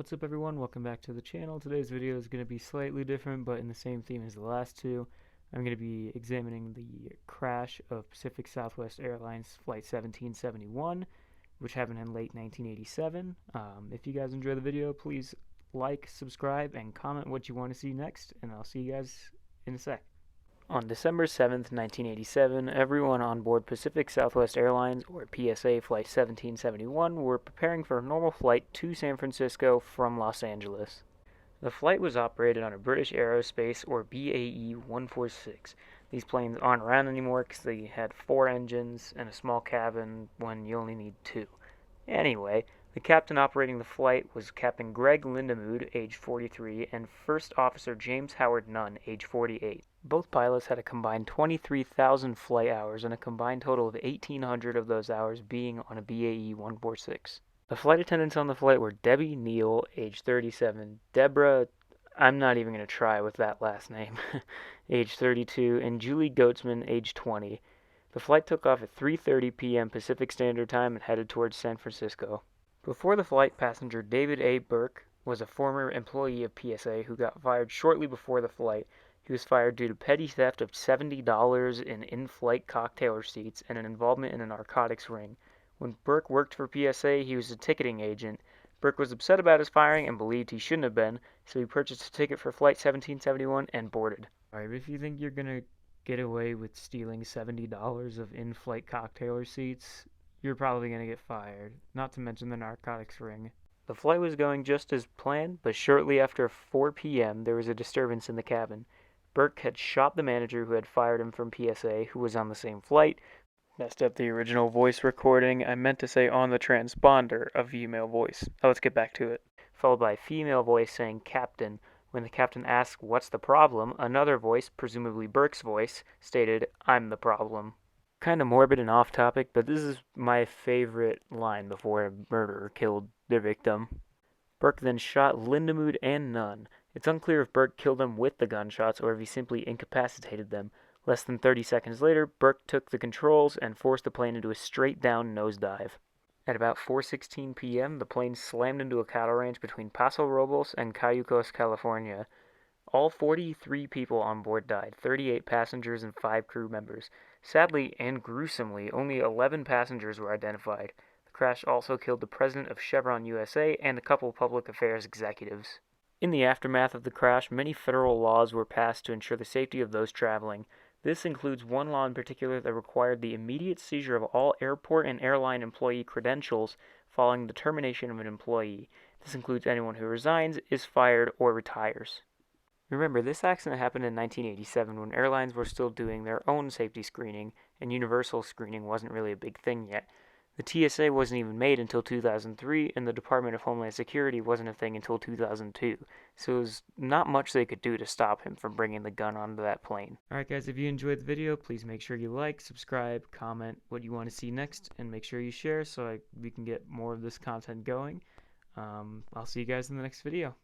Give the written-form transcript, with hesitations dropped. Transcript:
What's up everyone, welcome back to the channel. Today's video is going to be slightly different but in the same theme as the last two. I'm going to be examining the crash of Pacific Southwest Airlines Flight 1771, which happened in late 1987. If you guys enjoy the video, please like, subscribe, and comment what you want to see next, and I'll see you guys in a sec. On December 7th, 1987, everyone on board Pacific Southwest Airlines, or PSA Flight 1771, were preparing for a normal flight to San Francisco from Los Angeles. The flight was operated on a British Aerospace, or BAE 146. These planes aren't around anymore because they had 4 engines and a small cabin when you only need 2. Anyway, the captain operating the flight was Captain Greg Lindemood, age 43, and First Officer James Howard Nunn, age 48. Both pilots had a combined 23,000 flight hours and a combined total of 1,800 of those hours being on a BAE 146. The flight attendants on the flight were Debbie Neal, age 37, Deborah, I'm not even going to try with that last name, age 32, and Julie Goetzman, age 20. The flight took off at 3:30 p.m. Pacific Standard Time and headed towards San Francisco. Before the flight, passenger David A. Burke was a former employee of PSA who got fired shortly before the flight. He was fired due to petty theft of $70 in in-flight cocktail receipts and an involvement in a narcotics ring. When Burke worked for PSA, he was a ticketing agent. Burke was upset about his firing and believed he shouldn't have been, so he purchased a ticket for Flight 1771 and boarded. Alright, if you think you're gonna get away with stealing $70 of in-flight cocktail receipts, you're probably gonna get fired, not to mention the narcotics ring. The flight was going just as planned, but shortly after 4 p.m. there was a disturbance in the cabin. Burke had shot the manager who had fired him from PSA, who was on the same flight. Messed up the original voice recording. I meant to say on the transponder, a female voice. Let's get back to it. Followed by a female voice saying "Captain." When the captain asked what's the problem, another voice, presumably Burke's voice, stated, "I'm the problem." Kind of morbid and off topic, but this is my favorite line before a murderer killed their victim. Burke then shot Lindemood and Nunn. It's unclear if Burke killed them with the gunshots or if he simply incapacitated them. Less than 30 seconds later, Burke took the controls and forced the plane into a straight-down nosedive. At about 4:16 p.m., the plane slammed into a cattle ranch between Paso Robles and Cayucos, California. All 43 people on board died, 38 passengers and 5 crew members. Sadly and gruesomely, only 11 passengers were identified. The crash also killed the president of Chevron USA and a couple public affairs executives. In the aftermath of the crash, many federal laws were passed to ensure the safety of those traveling. This includes one law in particular that required the immediate seizure of all airport and airline employee credentials following the termination of an employee. This includes anyone who resigns, is fired, or retires. Remember, this accident happened in 1987 when airlines were still doing their own safety screening, and universal screening wasn't really a big thing yet. The TSA wasn't even made until 2003, and the Department of Homeland Security wasn't a thing until 2002, so there was not much they could do to stop him from bringing the gun onto that plane. Alright guys, if you enjoyed the video, please make sure you like, subscribe, comment what you want to see next, and make sure you share so we can get more of this content going. I'll see you guys in the next video.